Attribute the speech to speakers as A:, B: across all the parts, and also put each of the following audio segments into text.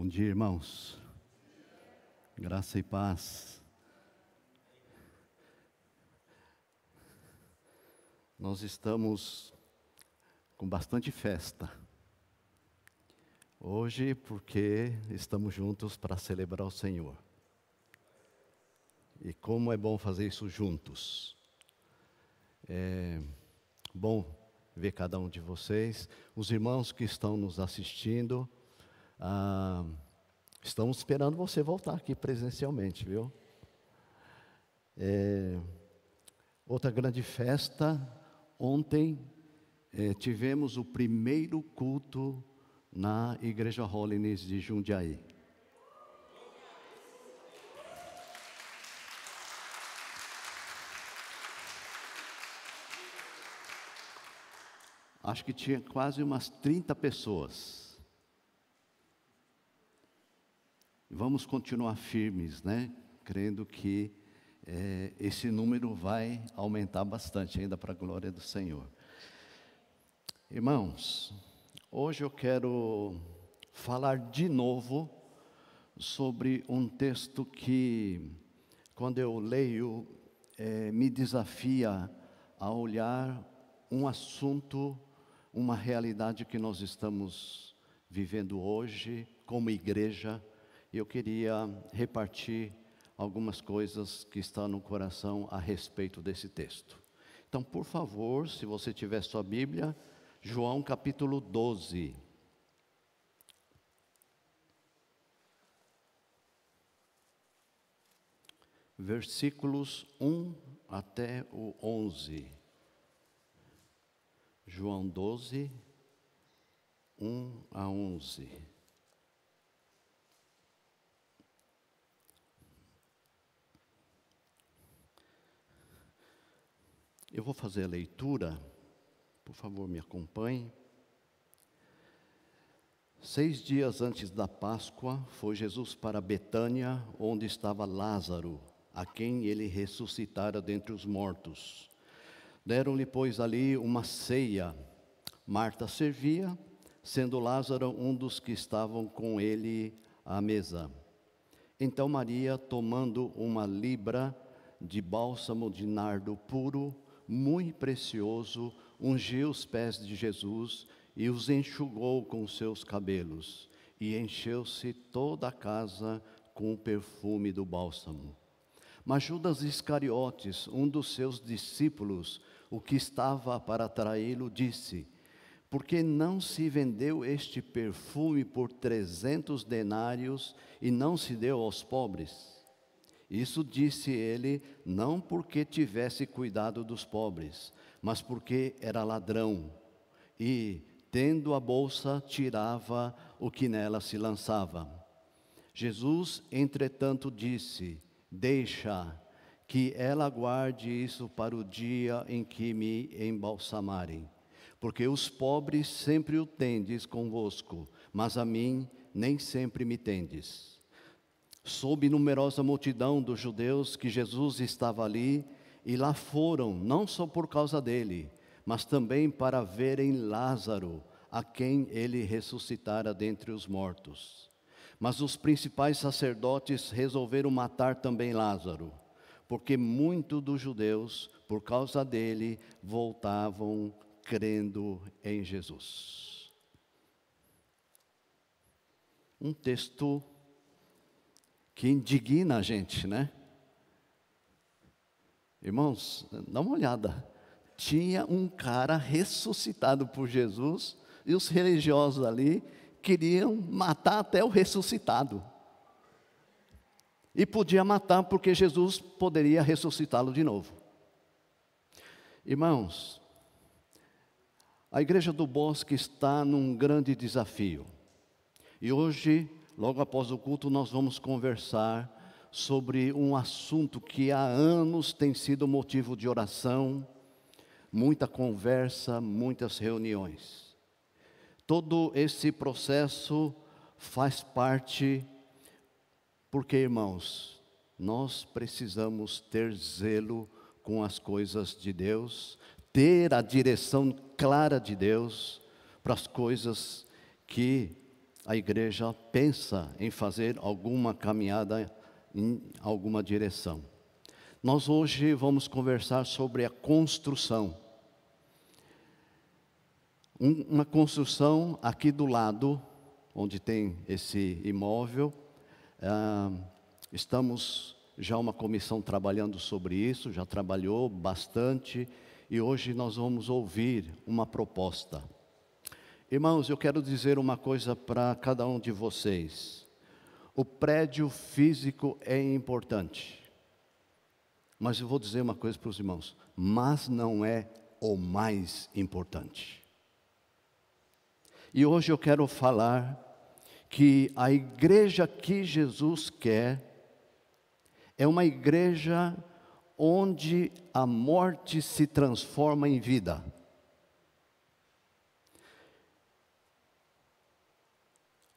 A: Bom dia, irmãos. Graça e paz. Nós estamos com bastante festa hoje, porque estamos juntos para celebrar o Senhor. E como é bom fazer isso juntos. É bom ver cada um de vocês, os irmãos que estão nos assistindo. Estamos esperando você voltar aqui presencialmente, viu? Outra grande festa, ontem tivemos o primeiro culto na Igreja Holiness de Jundiaí. Acho que tinha quase umas 30 pessoas. Vamos continuar firmes, né? Crendo que esse número vai aumentar bastante ainda para a glória do Senhor. Irmãos, hoje eu quero falar de novo sobre um texto que, quando eu leio, me desafia a olhar um assunto, uma realidade que nós estamos vivendo hoje como igreja. Eu queria repartir algumas coisas que estão no coração a respeito desse texto. Então, por favor, se você tiver sua Bíblia, João capítulo 12. Versículos 1 até o 11. João 12, 1 a 11. Eu vou fazer a leitura, por favor me acompanhe. 6 dias antes da Páscoa, foi Jesus para Betânia, onde estava Lázaro, a quem ele ressuscitara dentre os mortos. Deram-lhe, pois, ali uma ceia. Marta servia, sendo Lázaro um dos que estavam com ele à mesa. Então Maria, tomando uma libra de bálsamo de nardo puro, muito precioso, ungiu os pés de Jesus e os enxugou com seus cabelos, e encheu-se toda a casa com o perfume do bálsamo. Mas Judas Iscariotes, um dos seus discípulos, o que estava para traí-lo, disse: por que não se vendeu este perfume por 300 denários e não se deu aos pobres? Isso disse ele, não porque tivesse cuidado dos pobres, mas porque era ladrão, e, tendo a bolsa, tirava o que nela se lançava. Jesus, entretanto, disse: deixa que ela guarde isso para o dia em que me embalsamarem, porque os pobres sempre o tendes convosco, mas a mim nem sempre me tendes. Soube numerosa multidão dos judeus que Jesus estava ali, e lá foram, não só por causa dele, mas também para verem Lázaro, a quem ele ressuscitara dentre os mortos. Mas os principais sacerdotes resolveram matar também Lázaro, porque muitos dos judeus, por causa dele, voltavam crendo em Jesus. Um texto que indigna a gente, né? Irmãos, dá uma olhada. Tinha um cara ressuscitado por Jesus, e os religiosos ali queriam matar até o ressuscitado. E podia matar porque Jesus poderia ressuscitá-lo de novo. Irmãos, a Igreja do Bosque está num grande desafio. E hoje, logo após o culto, nós vamos conversar sobre um assunto que há anos tem sido motivo de oração, muita conversa, muitas reuniões. Todo esse processo faz parte, porque, irmãos, nós precisamos ter zelo com as coisas de Deus, ter a direção clara de Deus para as coisas que a igreja pensa em fazer alguma caminhada em alguma direção. Nós hoje vamos conversar sobre a construção. Uma construção aqui do lado, onde tem esse imóvel, estamos já uma comissão trabalhando sobre isso, já trabalhou bastante, e hoje nós vamos ouvir uma proposta. Irmãos, eu quero dizer uma coisa para cada um de vocês. O prédio físico é importante, mas eu vou dizer uma coisa para os irmãos, mas não é o mais importante. E hoje eu quero falar que a igreja que Jesus quer é uma igreja onde a morte se transforma em vida.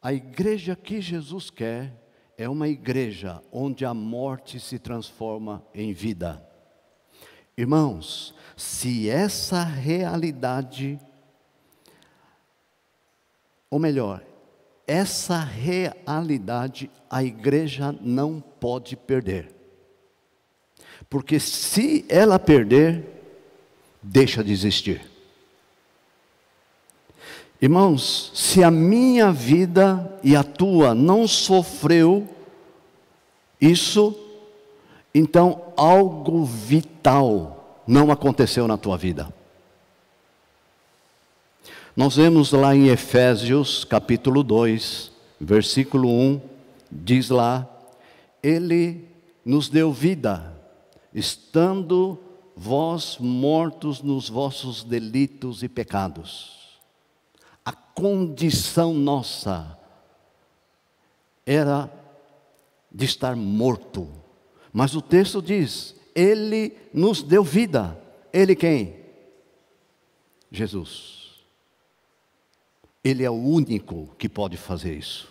A: A igreja que Jesus quer é uma igreja onde a morte se transforma em vida. Irmãos, se essa realidade, ou melhor, essa realidade a igreja não pode perder. Porque se ela perder, deixa de existir. Irmãos, se a minha vida e a tua não sofreu isso, então algo vital não aconteceu na tua vida. Nós vemos lá em Efésios capítulo 2, versículo 1, diz lá, Ele nos deu vida, estando vós mortos nos vossos delitos e pecados. A condição nossa era de estar morto, mas o texto diz, Ele nos deu vida. Ele quem? Jesus. Ele é o único que pode fazer isso.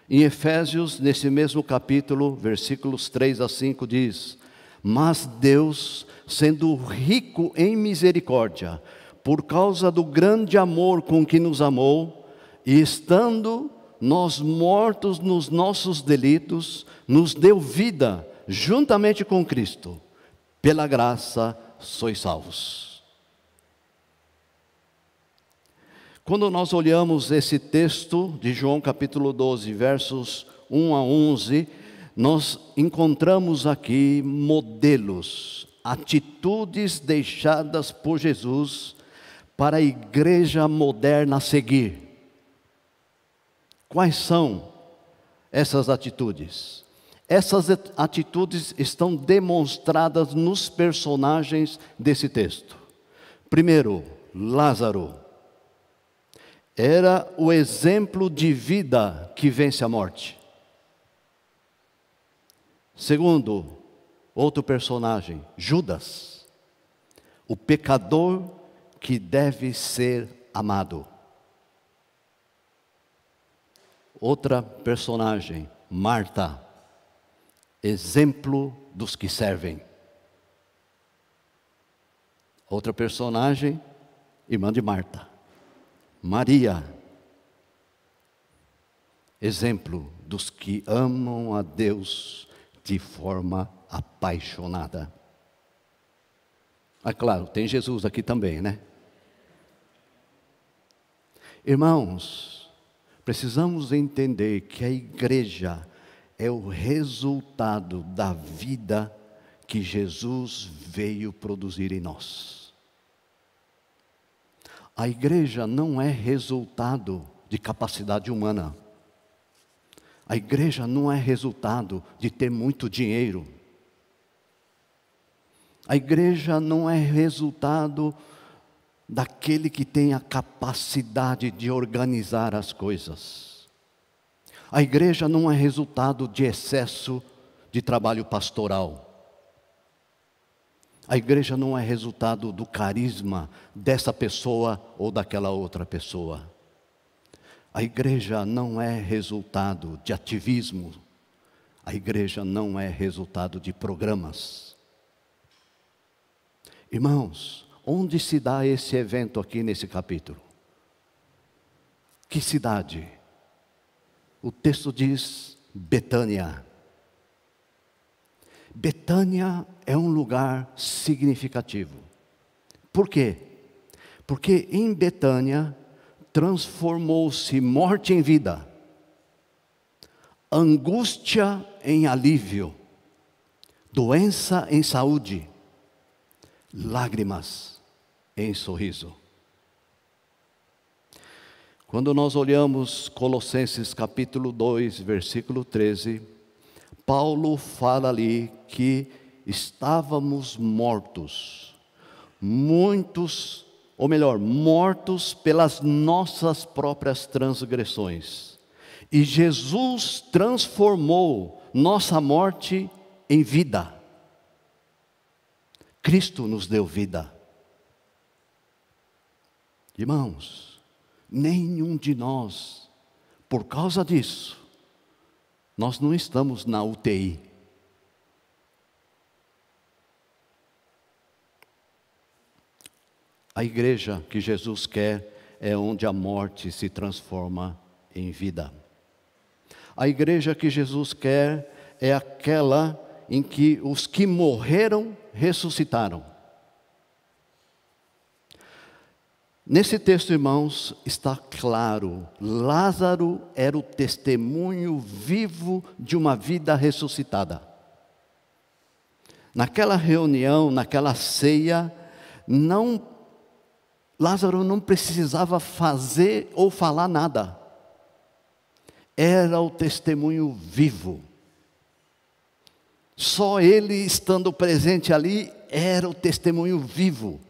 A: Em Efésios, nesse mesmo capítulo, versículos 3 a 5 diz, mas Deus, sendo rico em misericórdia, por causa do grande amor com que nos amou, e estando nós mortos nos nossos delitos, nos deu vida juntamente com Cristo. Pela graça sois salvos. Quando nós olhamos esse texto de João capítulo 12, versos 1 a 11, nós encontramos aqui modelos, atitudes deixadas por Jesus para a igreja moderna seguir. Quais são essas atitudes? Essas atitudes estão demonstradas nos personagens desse texto. Primeiro, Lázaro. Era o exemplo de vida que vence a morte. Segundo, outro personagem, Judas, o pecador que deve ser amado. Outra personagem, Marta, exemplo dos que servem. Outra personagem, irmã de Marta, Maria, exemplo dos que amam a Deus de forma apaixonada. Ah, claro, tem Jesus aqui também, né? Irmãos, precisamos entender que a igreja é o resultado da vida que Jesus veio produzir em nós. A igreja não é resultado de capacidade humana. A igreja não é resultado de ter muito dinheiro. A igreja não é resultado daquele que tem a capacidade de organizar as coisas. A igreja não é resultado de excesso de trabalho pastoral. A igreja não é resultado do carisma dessa pessoa ou daquela outra pessoa. A igreja não é resultado de ativismo. A igreja não é resultado de programas. Irmãos, onde se dá esse evento aqui nesse capítulo? Que cidade? O texto diz Betânia. Betânia é um lugar significativo. Por quê? Porque em Betânia transformou-se morte em vida, angústia em alívio, doença em saúde, lágrimas em sorriso. Quando nós olhamos Colossenses capítulo 2, versículo 13, Paulo fala ali que estávamos mortos, mortos pelas nossas próprias transgressões. E Jesus transformou nossa morte em vida. Cristo nos deu vida. Irmãos, nenhum de nós, por causa disso, nós não estamos na UTI. A igreja que Jesus quer é onde a morte se transforma em vida. A igreja que Jesus quer é aquela em que os que morreram ressuscitaram. Nesse texto, irmãos, está claro, Lázaro era o testemunho vivo de uma vida ressuscitada. Naquela reunião, naquela ceia, Lázaro não precisava fazer ou falar nada. Era o testemunho vivo. Só ele estando presente ali, era o testemunho vivo.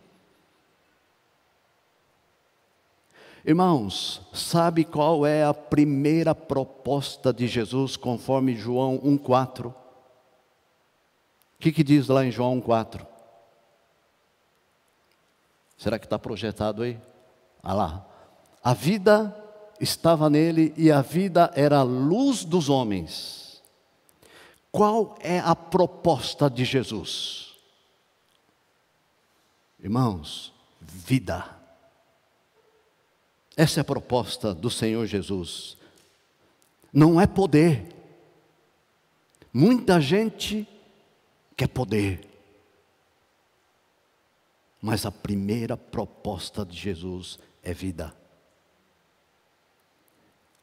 A: Irmãos, sabe qual é a primeira proposta de Jesus, conforme João 1,4? O que diz lá em João 1,4? Será que está projetado aí? Ah lá. A vida estava nele e a vida era a luz dos homens. Qual é a proposta de Jesus? Irmãos, vida. Essa é a proposta do Senhor Jesus. Não é poder. Muita gente quer poder. Mas a primeira proposta de Jesus é vida.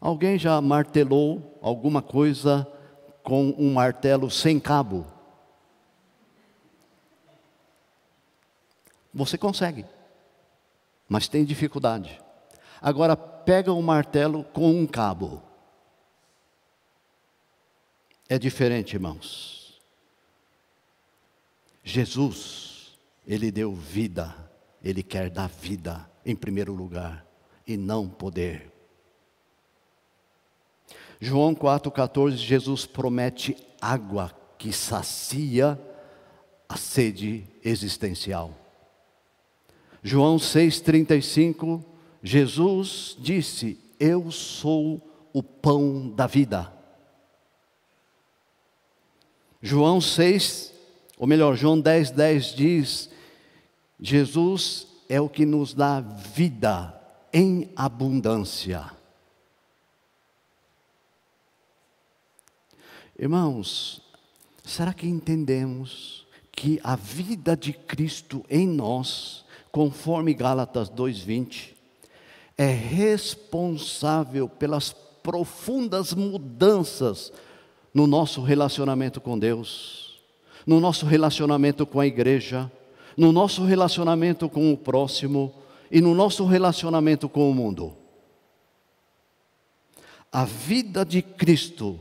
A: Alguém já martelou alguma coisa com um martelo sem cabo? Você consegue, mas tem dificuldade. Agora pega um martelo com um cabo. É diferente, irmãos. Jesus, Ele deu vida. Ele quer dar vida em primeiro lugar e não poder. João 4,14, Jesus promete água que sacia a sede existencial. João 6,35, Jesus disse: eu sou o pão da vida. João 10,10 diz: Jesus é o que nos dá vida em abundância. Irmãos, será que entendemos que a vida de Cristo em nós, conforme Gálatas 2,20, é responsável pelas profundas mudanças no nosso relacionamento com Deus, no nosso relacionamento com a igreja, no nosso relacionamento com o próximo e no nosso relacionamento com o mundo? A vida de Cristo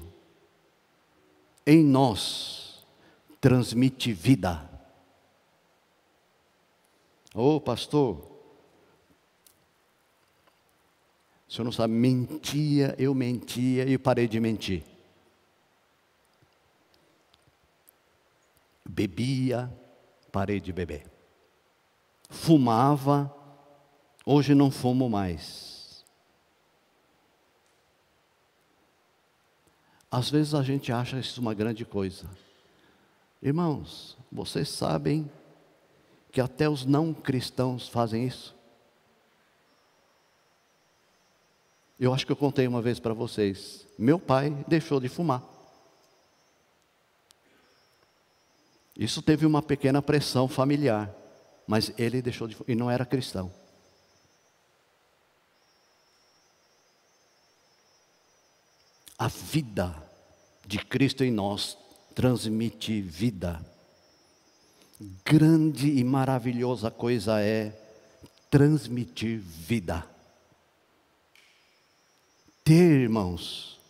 A: em nós transmite vida. Ô pastor, o senhor não sabe, eu mentia e parei de mentir. Bebia, parei de beber. Fumava, hoje não fumo mais. Às vezes a gente acha isso uma grande coisa. Irmãos, vocês sabem que até os não cristãos fazem isso? Eu acho que eu contei uma vez para vocês. Meu pai deixou de fumar. Isso teve uma pequena pressão familiar, mas ele deixou de fumar, e não era cristão. A vida de Cristo em nós transmite vida. Grande e maravilhosa coisa é transmitir vida. Ter, irmãos,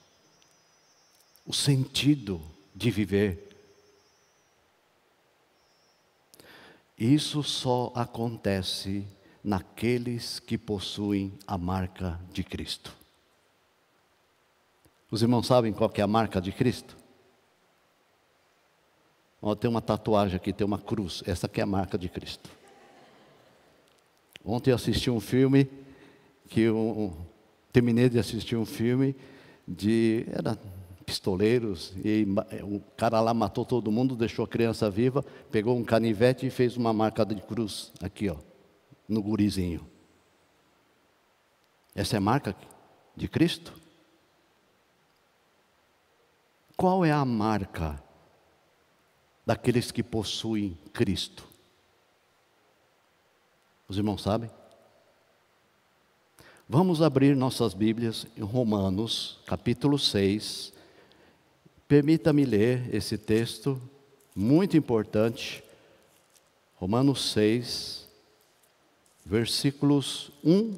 A: o sentido de viver. Isso só acontece naqueles que possuem a marca de Cristo. Os irmãos sabem qual que é a marca de Cristo? Ó, tem uma tatuagem aqui, tem uma cruz. Essa aqui é a marca de Cristo. Ontem eu assisti um filme terminei de assistir um filme era pistoleiros, e o cara lá matou todo mundo, deixou a criança viva, pegou um canivete e fez uma marca de cruz aqui, ó, no gurizinho. Essa é a marca de Cristo? Qual é a marca daqueles que possuem Cristo? Os irmãos sabem? Vamos abrir nossas Bíblias em Romanos, capítulo 6. Permita-me ler esse texto, muito importante. Romanos 6, versículos 1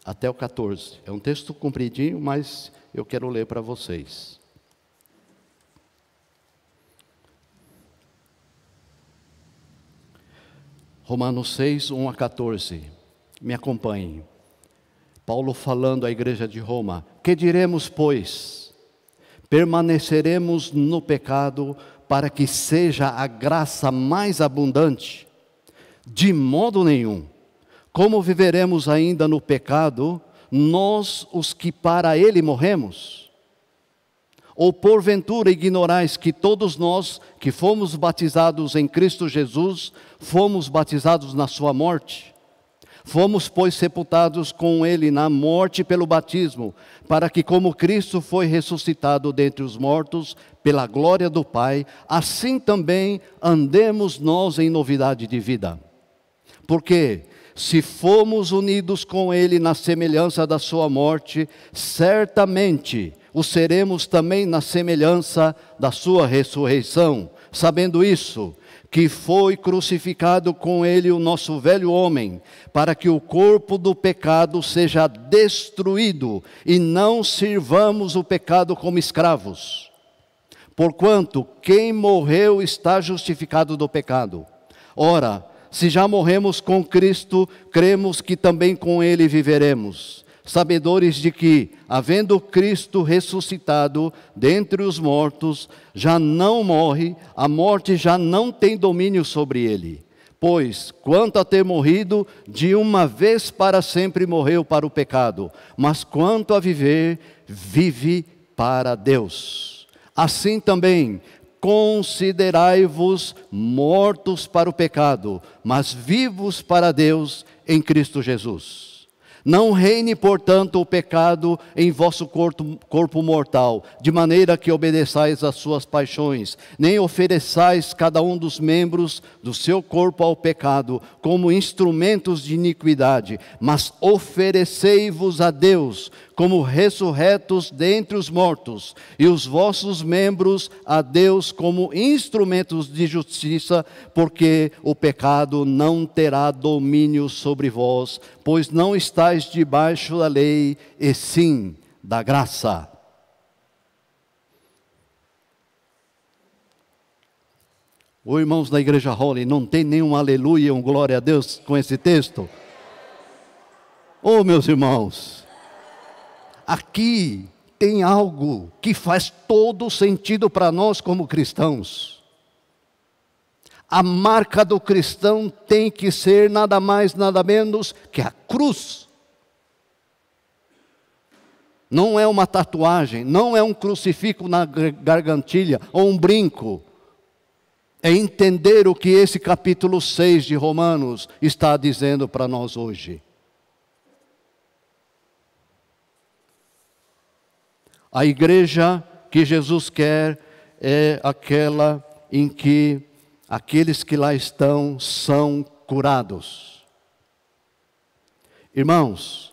A: até o 14. É um texto compridinho, mas eu quero ler para vocês. Romanos 6, 1 a 14. Me acompanhem. Paulo falando à igreja de Roma: que diremos, pois? Permaneceremos no pecado para que seja a graça mais abundante? De modo nenhum. Como viveremos ainda no pecado, nós os que para ele morremos? Ou porventura ignorais que todos nós que fomos batizados em Cristo Jesus, fomos batizados na sua morte? Fomos, pois, sepultados com ele na morte pelo batismo, para que, como Cristo foi ressuscitado dentre os mortos, pela glória do Pai, assim também andemos nós em novidade de vida. Porque, se fomos unidos com ele na semelhança da sua morte, certamente o seremos também na semelhança da sua ressurreição. Sabendo isso, que foi crucificado com ele o nosso velho homem, para que o corpo do pecado seja destruído, e não sirvamos o pecado como escravos. Porquanto quem morreu está justificado do pecado. Ora, se já morremos com Cristo, cremos que também com ele viveremos, sabedores de que, havendo Cristo ressuscitado dentre os mortos, já não morre, a morte já não tem domínio sobre ele. Pois, quanto a ter morrido, de uma vez para sempre morreu para o pecado, mas quanto a viver, vive para Deus. Assim também, considerai-vos mortos para o pecado, mas vivos para Deus em Cristo Jesus. Não reine, portanto, o pecado em vosso corpo mortal, de maneira que obedeçais às suas paixões, nem ofereçais cada um dos membros do seu corpo ao pecado, como instrumentos de iniquidade, mas oferecei-vos a Deus, como ressurretos dentre os mortos, e os vossos membros a Deus como instrumentos de justiça, porque o pecado não terá domínio sobre vós, pois não estáis debaixo da lei, e sim da graça. Ô irmãos da igreja Holy, não tem nenhum aleluia, um glória a Deus com esse texto? Ô meus irmãos, aqui tem algo que faz todo sentido para nós como cristãos. A marca do cristão tem que ser nada mais, nada menos que a cruz. Não é uma tatuagem, não é um crucifixo na gargantilha ou um brinco. É entender o que esse capítulo 6 de Romanos está dizendo para nós hoje. A igreja que Jesus quer é aquela em que aqueles que lá estão são curados. Irmãos,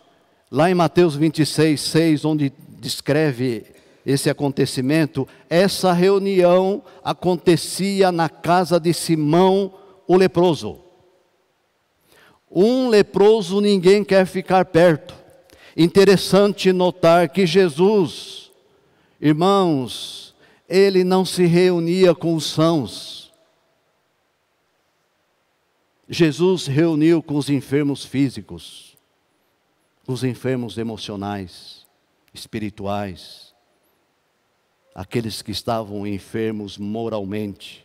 A: lá em Mateus 26, 6, onde descreve esse acontecimento, essa reunião acontecia na casa de Simão, o leproso. Um leproso ninguém quer ficar perto. Interessante notar que Jesus, irmãos, ele não se reunia com os sãos. Jesus reuniu com os enfermos físicos, com os enfermos emocionais, espirituais, aqueles que estavam enfermos moralmente.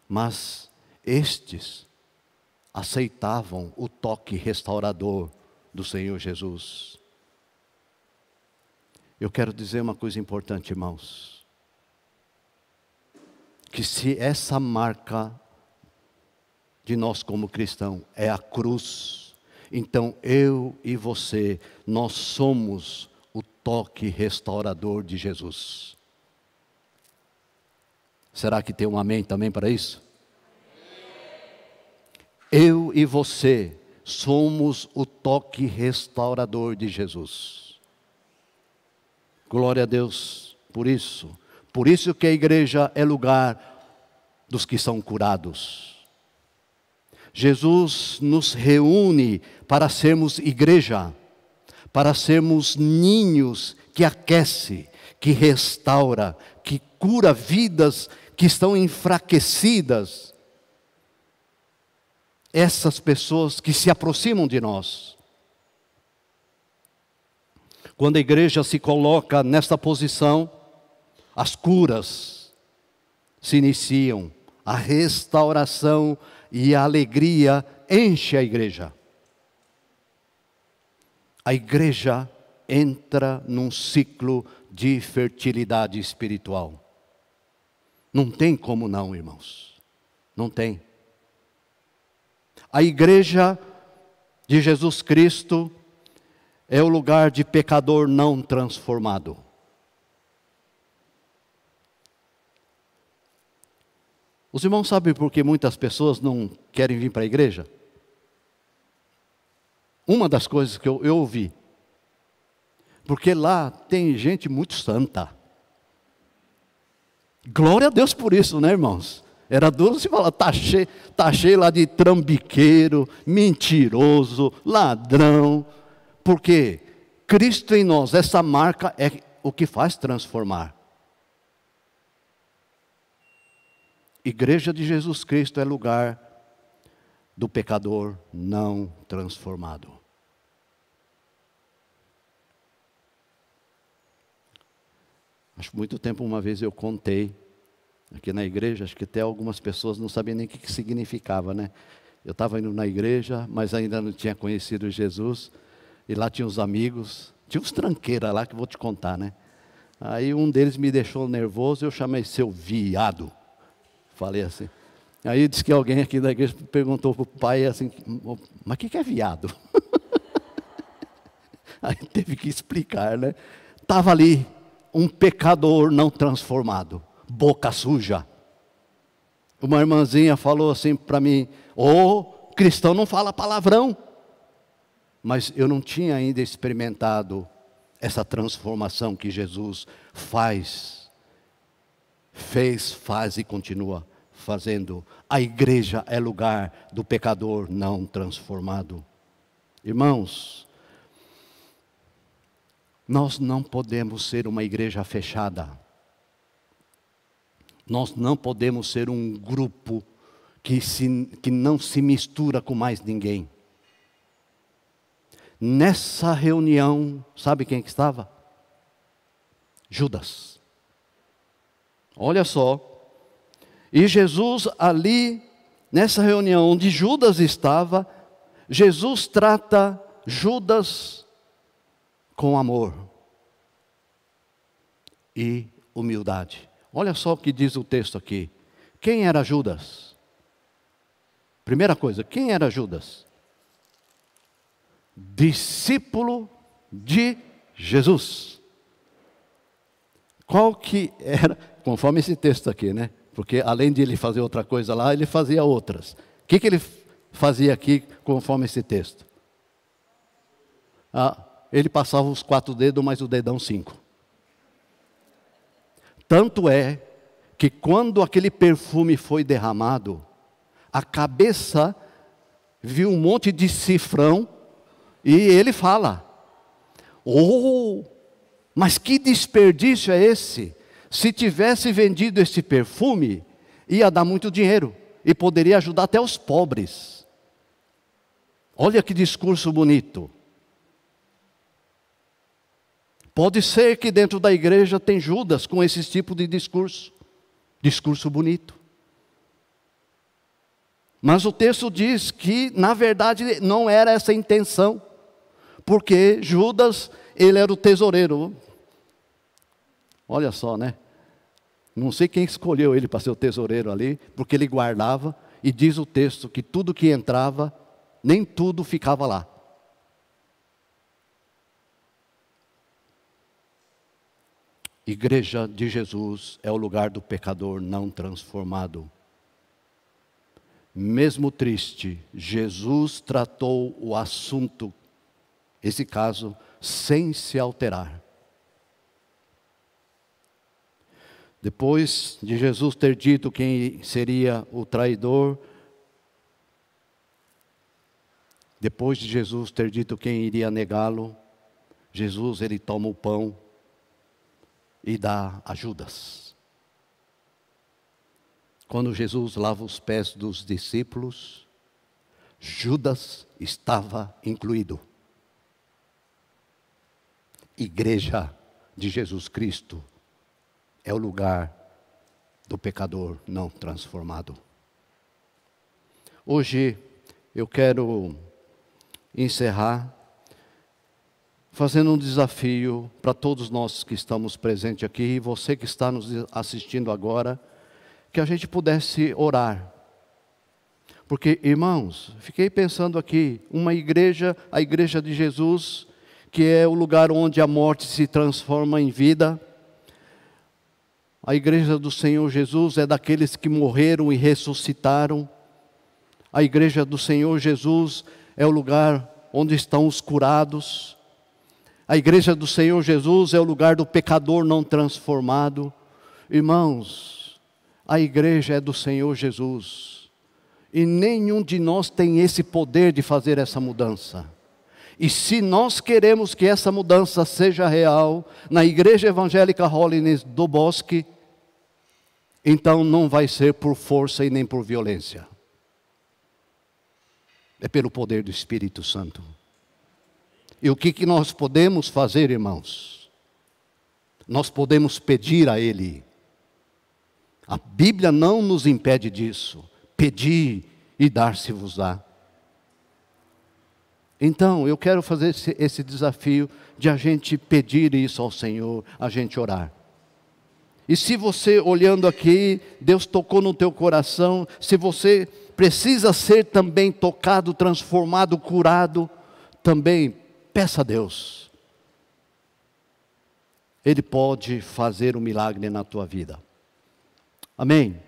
A: Mas estes aceitavam o toque restaurador do Senhor Jesus. Eu quero dizer uma coisa importante, irmãos. Que se essa marca de nós como cristão é a cruz, então eu e você, nós somos o toque restaurador de Jesus. Será que tem um amém também para isso? Eu e você somos o toque restaurador de Jesus. Glória a Deus por isso. Por isso que a igreja é lugar dos que são curados. Jesus nos reúne para sermos igreja, para sermos ninhos que aquece, que restaura, que cura vidas que estão enfraquecidas. Essas pessoas que se aproximam de nós. Quando a igreja se coloca nesta posição, as curas se iniciam, a restauração e a alegria enche a igreja. A igreja entra num ciclo de fertilidade espiritual. Não tem como não, irmãos. Não tem. A igreja de Jesus Cristo é o lugar de pecador não transformado. Os irmãos sabem por que muitas pessoas não querem vir para a igreja? Uma das coisas que eu ouvi, porque lá tem gente muito santa. Glória a Deus por isso, né, irmãos? Era duro se falar, tá cheio lá de trambiqueiro, mentiroso, ladrão. Porque Cristo em nós, essa marca é o que faz transformar. Igreja de Jesus Cristo é lugar do pecador não transformado. Acho que muito tempo, uma vez eu contei, aqui na igreja, acho que até algumas pessoas não sabiam nem o que significava, né? Eu estava indo na igreja, mas ainda não tinha conhecido Jesus, e lá tinha os amigos, tinha uns tranqueiras lá que eu vou te contar, né? Aí um deles me deixou nervoso, eu chamei seu viado. Falei assim. Aí disse que alguém aqui da igreja perguntou para o pai assim, mas o que é viado? Aí teve que explicar, né? Estava ali um pecador não transformado, boca suja. Uma irmãzinha falou assim para mim, cristão não fala palavrão. Mas eu não tinha ainda experimentado essa transformação que Jesus fez, faz e continua fazendo. A igreja é lugar do pecador não transformado. Irmãos, nós não podemos ser uma igreja fechada. Nós não podemos ser um grupo que não se mistura com mais ninguém. Nessa reunião, sabe quem que estava? Judas. Olha só. E Jesus ali, nessa reunião onde Judas estava, Jesus trata Judas com amor e humildade. Olha só o que diz o texto aqui. Quem era Judas? Primeira coisa, quem era Judas? Discípulo de Jesus. Qual que era, conforme esse texto aqui, né? Porque além de ele fazer outra coisa lá, ele fazia outras. O que ele fazia aqui, conforme esse texto? Ele passava os 4 dedos, mais o dedão 5. Tanto é que quando aquele perfume foi derramado, a cabeça viu um monte de cifrão, e ele fala: oh, mas que desperdício é esse? Se tivesse vendido esse perfume, ia dar muito dinheiro, e poderia ajudar até os pobres. Olha que discurso bonito. Pode ser que dentro da igreja tem Judas com esse tipo de discurso. Discurso bonito. Mas o texto diz que, na verdade, não era essa a intenção. Porque Judas, ele era o tesoureiro. Olha só, né? Não sei quem escolheu ele para ser o tesoureiro ali, porque ele guardava, e diz o texto que tudo que entrava, nem tudo ficava lá. Igreja de Jesus é o lugar do pecador não transformado. Mesmo triste, Jesus tratou o assunto, esse caso, sem se alterar. Depois de Jesus ter dito quem seria o traidor, depois de Jesus ter dito quem iria negá-lo, Jesus, ele toma o pão e dá a Judas. Quando Jesus lava os pés dos discípulos, Judas estava incluído. Igreja de Jesus Cristo é o lugar do pecador não transformado. Hoje eu quero encerrar fazendo um desafio para todos nós que estamos presentes aqui, e você que está nos assistindo agora, que a gente pudesse orar. Porque, irmãos, fiquei pensando aqui, uma igreja, a igreja de Jesus, que é o lugar onde a morte se transforma em vida. A igreja do Senhor Jesus é daqueles que morreram e ressuscitaram. A igreja do Senhor Jesus é o lugar onde estão os curados. A igreja do Senhor Jesus é o lugar do pecador não transformado. Irmãos, a igreja é do Senhor Jesus. E nenhum de nós tem esse poder de fazer essa mudança. E se nós queremos que essa mudança seja real, na Igreja Evangélica Holiness do Bosque, então não vai ser por força e nem por violência. É pelo poder do Espírito Santo. E o que nós podemos fazer, irmãos? Nós podemos pedir a Ele. A Bíblia não nos impede disso. Pedir e dar-se-vos-á. Então, eu quero fazer esse desafio de a gente pedir isso ao Senhor, a gente orar. E se você, olhando aqui, Deus tocou no teu coração, se você precisa ser também tocado, transformado, curado, também peça a Deus. Ele pode fazer um milagre na tua vida. Amém?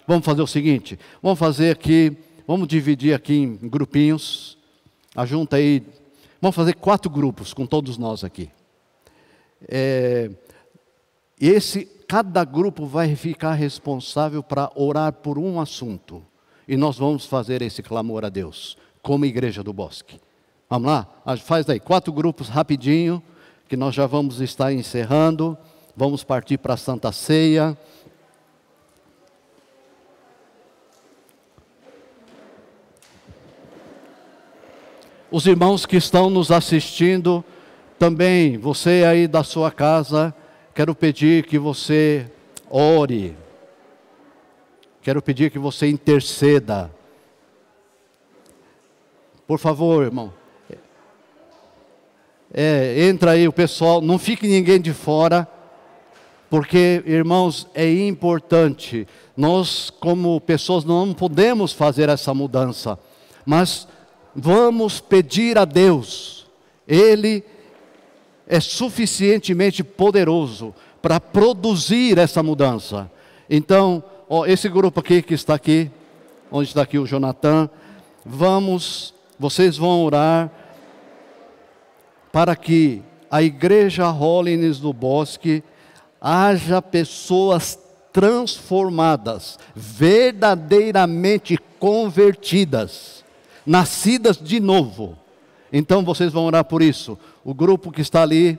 A: Vamos fazer o seguinte, vamos dividir aqui em grupinhos. Ajunta aí, vamos fazer 4 grupos com todos nós aqui. Cada grupo vai ficar responsável para orar por um assunto. E nós vamos fazer esse clamor a Deus, como Igreja do Bosque. Vamos lá? Faz aí 4 grupos rapidinho, que nós já vamos estar encerrando. Vamos partir para a Santa Ceia. Os irmãos que estão nos assistindo, também, você aí da sua casa, quero pedir que você ore. Quero pedir que você interceda. Por favor, irmão. Entra aí o pessoal, não fique ninguém de fora, porque, irmãos, é importante. Nós, como pessoas, não podemos fazer essa mudança, mas vamos pedir a Deus. Ele é suficientemente poderoso para produzir essa mudança. Então, esse grupo aqui que está aqui, onde está aqui o Jonathan, vocês vão orar para que a igreja Holiness do Bosque haja pessoas transformadas, verdadeiramente convertidas, nascidas de novo. Então vocês vão orar por isso. O grupo que está ali,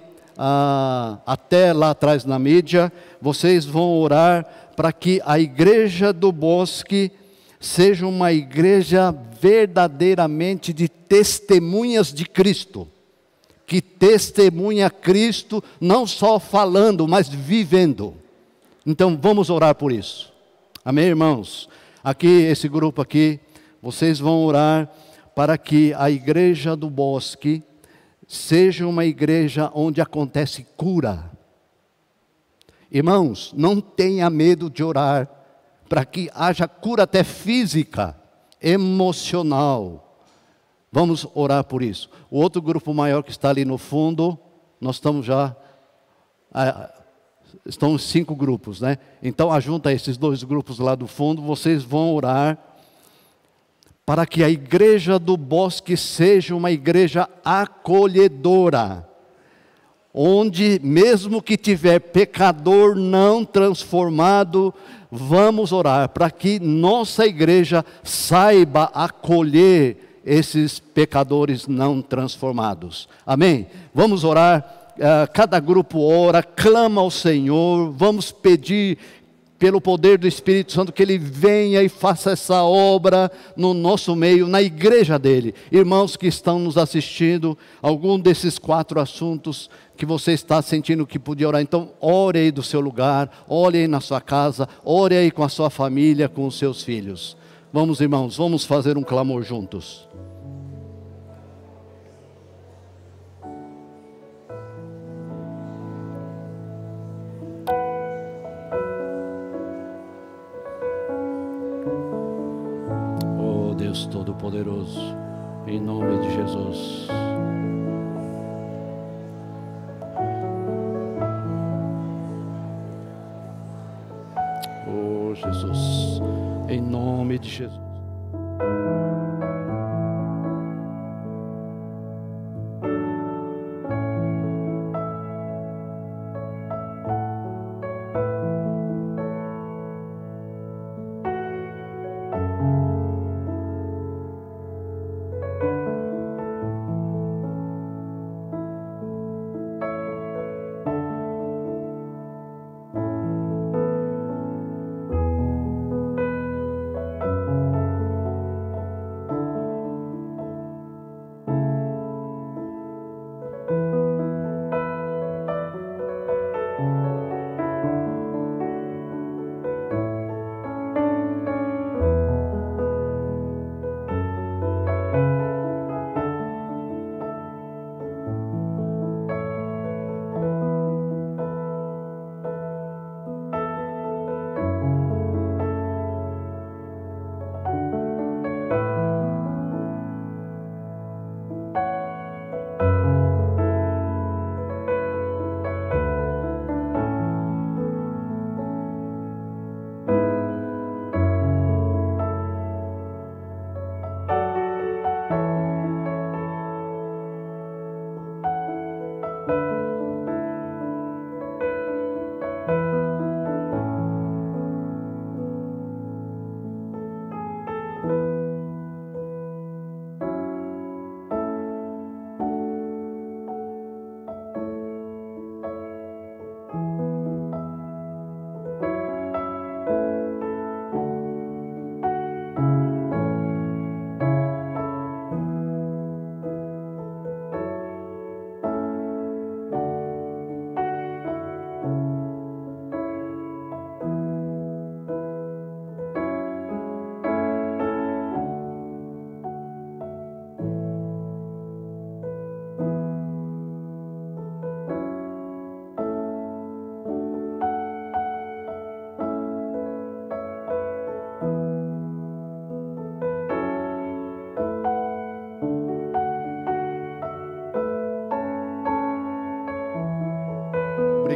A: até lá atrás na mídia, vocês vão orar para que a igreja do Bosque seja uma igreja verdadeiramente de testemunhas de Cristo, que testemunha Cristo não só falando, mas vivendo. Então vamos orar por isso. Amém, irmãos? Aqui, esse grupo aqui, vocês vão orar para que a igreja do Bosque seja uma igreja onde acontece cura. Irmãos, não tenha medo de orar para que haja cura até física, emocional. Vamos orar por isso. O outro grupo maior que está ali no fundo, nós estamos já... estão 5 grupos, né? Então, ajunta esses 2 grupos lá do fundo, vocês vão orar para que a igreja do Bosque seja uma igreja acolhedora, onde mesmo que tiver pecador não transformado, vamos orar para que nossa igreja saiba acolher esses pecadores não transformados. Amém? Vamos orar, cada grupo ora, clama ao Senhor, vamos pedir pelo poder do Espírito Santo, que Ele venha e faça essa obra no nosso meio, na igreja dEle. Irmãos que estão nos assistindo, algum desses 4 assuntos que você está sentindo que podia orar, então ore aí do seu lugar, ore aí na sua casa, ore aí com a sua família, com os seus filhos. Vamos, irmãos, vamos fazer um clamor juntos. Deus Todo-Poderoso, em nome de Jesus. Oh Jesus, em nome de Jesus.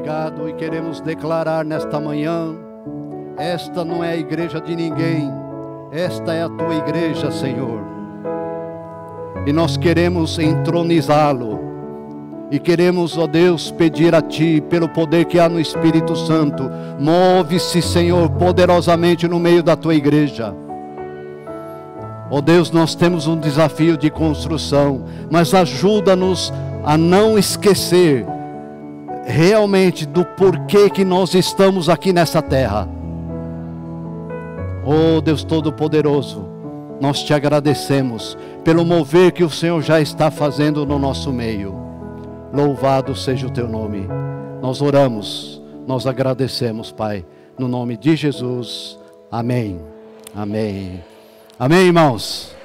A: obrigado e queremos declarar nesta manhã: esta não é a igreja de ninguém, esta é a tua igreja, Senhor. E nós queremos entronizá-lo. E queremos, ó Deus, pedir a Ti, pelo poder que há no Espírito Santo, move-se, Senhor, poderosamente no meio da Tua igreja. Ó Deus, nós temos um desafio de construção, mas ajuda-nos a não esquecer realmente do porquê que nós estamos aqui nessa terra. Ó Deus Todo-Poderoso, nós Te agradecemos pelo mover que o Senhor já está fazendo no nosso meio. Louvado seja o Teu nome. Nós oramos, nós agradecemos, Pai, no nome de Jesus. Amém. Amém. Amém, irmãos.